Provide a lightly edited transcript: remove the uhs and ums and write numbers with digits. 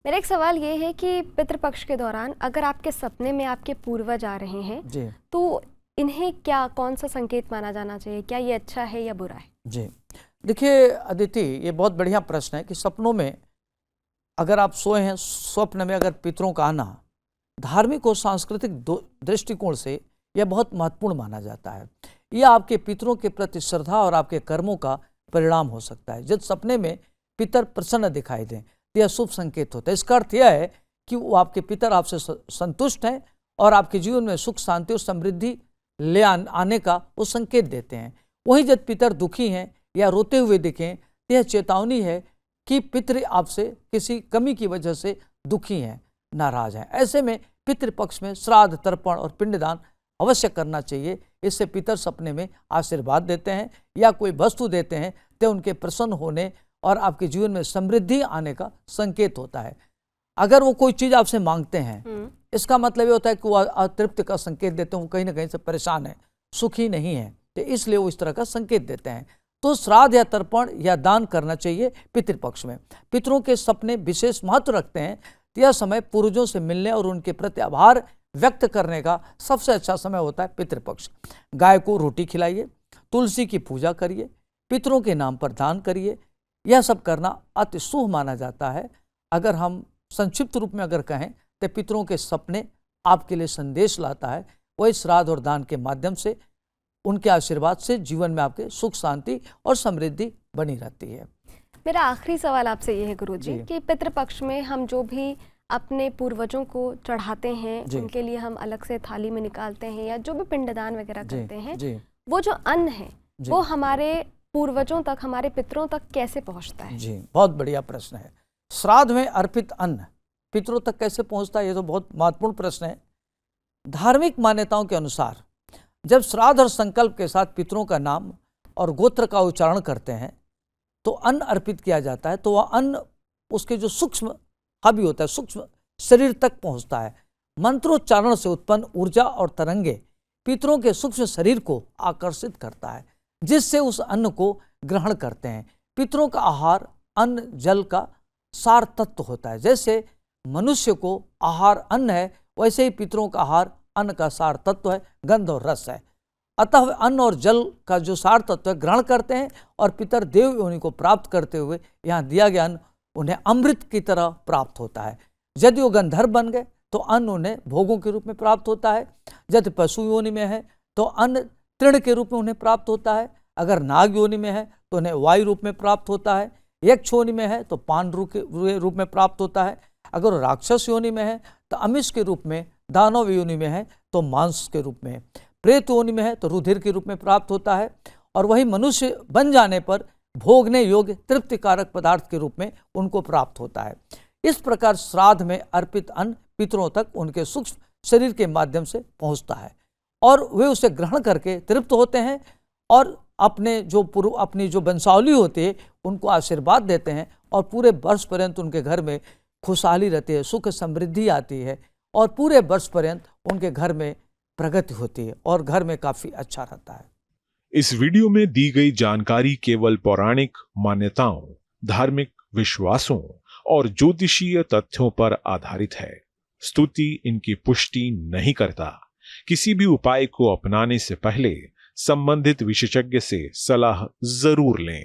मेरा एक सवाल ये है कि पितृपक्ष के दौरान अगर आपके सपने में आपके पूर्वज आ रहे हैं जी तो इन्हें क्या कौन सा संकेत माना जाना चाहिए? क्या ये अच्छा है या बुरा है? जी देखिए अदिति, ये बहुत बढ़िया प्रश्न है कि सपनों में अगर आप सोए हैं, स्वप्न में अगर पितरों का आना धार्मिक और सांस्कृतिक दृष्टिकोण से यह बहुत महत्वपूर्ण माना जाता है। यह आपके पितरों के प्रति श्रद्धा और आपके कर्मों का परिणाम हो सकता है। जब सपने में पितर प्रसन्न दिखाई दें तो यह शुभ संकेत होता है। इसका अर्थ यह है कि वो आपके पितर आपसे संतुष्ट हैं और आपके जीवन में सुख शांति और समृद्धि ले आने का वो संकेत देते हैं। वहीं जब पितर दुखी हैं या रोते हुए दिखें तो यह चेतावनी है कि पितृ आपसे किसी कमी की वजह से दुखी हैं, नाराज हैं। ऐसे में पितृपक्ष में श्राद्ध, तर्पण और पिंडदान अवश्य करना चाहिए। इससे पितर सपने में आशीर्वाद देते हैं या कोई वस्तु देते हैं तो उनके प्रसन्न होने और आपके जीवन में समृद्धि आने का संकेत होता है। अगर वो कोई चीज़ आपसे मांगते हैं, इसका मतलब ये होता है कि वो अतृप्त का संकेत देते हैं, वो कहीं ना कहीं से परेशान है, सुखी नहीं है, तो इसलिए वो इस तरह का संकेत देते हैं। तो श्राद्ध या तर्पण या दान करना चाहिए पितृपक्ष में। पितरों के सपने विशेष महत्व रखते हैं। यह समय पूर्वजों से मिलने और उनके प्रति आभार व्यक्त करने का सबसे अच्छा समय होता है पितृपक्ष। गाय को रोटी खिलाइए, तुलसी की पूजा करिए, पितरों के नाम पर दान करिए। यह सब करना अति शुभ माना जाता है। अगर हम संक्षिप्त रूप में अगर कहें तो पितरों के सपने आपके लिए संदेश लाता है। वही श्राद्ध और दान के माध्यम से उनके आशीर्वाद से जीवन में आपके सुख शांति और समृद्धि बनी रहती है। मेरा आखिरी सवाल आपसे ये है गुरुजी कि पितृपक्ष में हम जो भी अपने पूर्वजों को चढ़ाते हैं, उनके लिए हम अलग से थाली में निकालते हैं या जो भी पिंडदान वगैरह करते हैं, वो जो अन्न है वो हमारे पूर्वजों तक, हमारे पितरों तक कैसे पहुंचता है? जी, बहुत बढ़िया प्रश्न है। श्राद्ध में अर्पित अन्न पितरों तक कैसे पहुंचता है, ये तो बहुत महत्वपूर्ण प्रश्न है। धार्मिक मान्यताओं के अनुसार जब श्राद्ध और संकल्प के साथ पितरों का नाम और गोत्र का उच्चारण करते हैं तो अन्न अर्पित किया जाता है, तो वह अन्न उसके जो सूक्ष्म हावी होता है, सूक्ष्म शरीर तक पहुंचता है। मंत्रोच्चारण से उत्पन्न ऊर्जा और तरंगे पितरों के सूक्ष्म शरीर को आकर्षित करता है, जिससे उस अन्न को ग्रहण करते हैं। पितरों का आहार अन्न जल का सार तत्व होता है। जैसे मनुष्य को आहार अन्न है, वैसे ही पितरों का आहार अन्न का सार तत्व है, गंध और रस है। अतः अन्न और जल का जो सार तत्व है ग्रहण करते हैं और पितर देव योनि को प्राप्त करते हुए यहाँ दिया गया अन्न उन्हें अमृत की तरह प्राप्त होता है। यदि वो गंधर्व बन गए तो अन्न उन्हें भोगों के रूप में प्राप्त होता है। यदि पशु योनि में है तो अन्न तृण के रूप में उन्हें प्राप्त होता है। अगर नाग योनि में है तो उन्हें वायु रूप में प्राप्त होता है। यक्ष योनि में है तो पान रूप में प्राप्त होता है। अगर राक्षस योनि में है तो अमिष के रूप में, दानव योनि में है तो मांस के रूप में, प्रेत योनि में है तो रुधिर के रूप में प्राप्त होता है। और वही मनुष्य बन जाने पर भोगने योग्य तृप्तिकारक पदार्थ के रूप में उनको प्राप्त होता है। इस प्रकार श्राद्ध में अर्पित अन्न पितरों तक उनके सूक्ष्म शरीर के माध्यम से पहुंचता है और वे उसे ग्रहण करके तृप्त होते हैं और अपनी जो वंशावली होती है उनको आशीर्वाद देते हैं और पूरे वर्ष पर्यंत उनके घर में खुशहाली रहती है, सुख समृद्धि आती है और पूरे वर्ष पर्यंत उनके घर में प्रगति होती है और घर में काफी अच्छा रहता है। इस वीडियो में दी गई जानकारी केवल पौराणिक मान्यताओं, धार्मिक विश्वासों और ज्योतिषीय तथ्यों पर आधारित है। स्तुति इनकी पुष्टि नहीं करता। किसी भी उपाय को अपनाने से पहले संबंधित विशेषज्ञ से सलाह जरूर लें।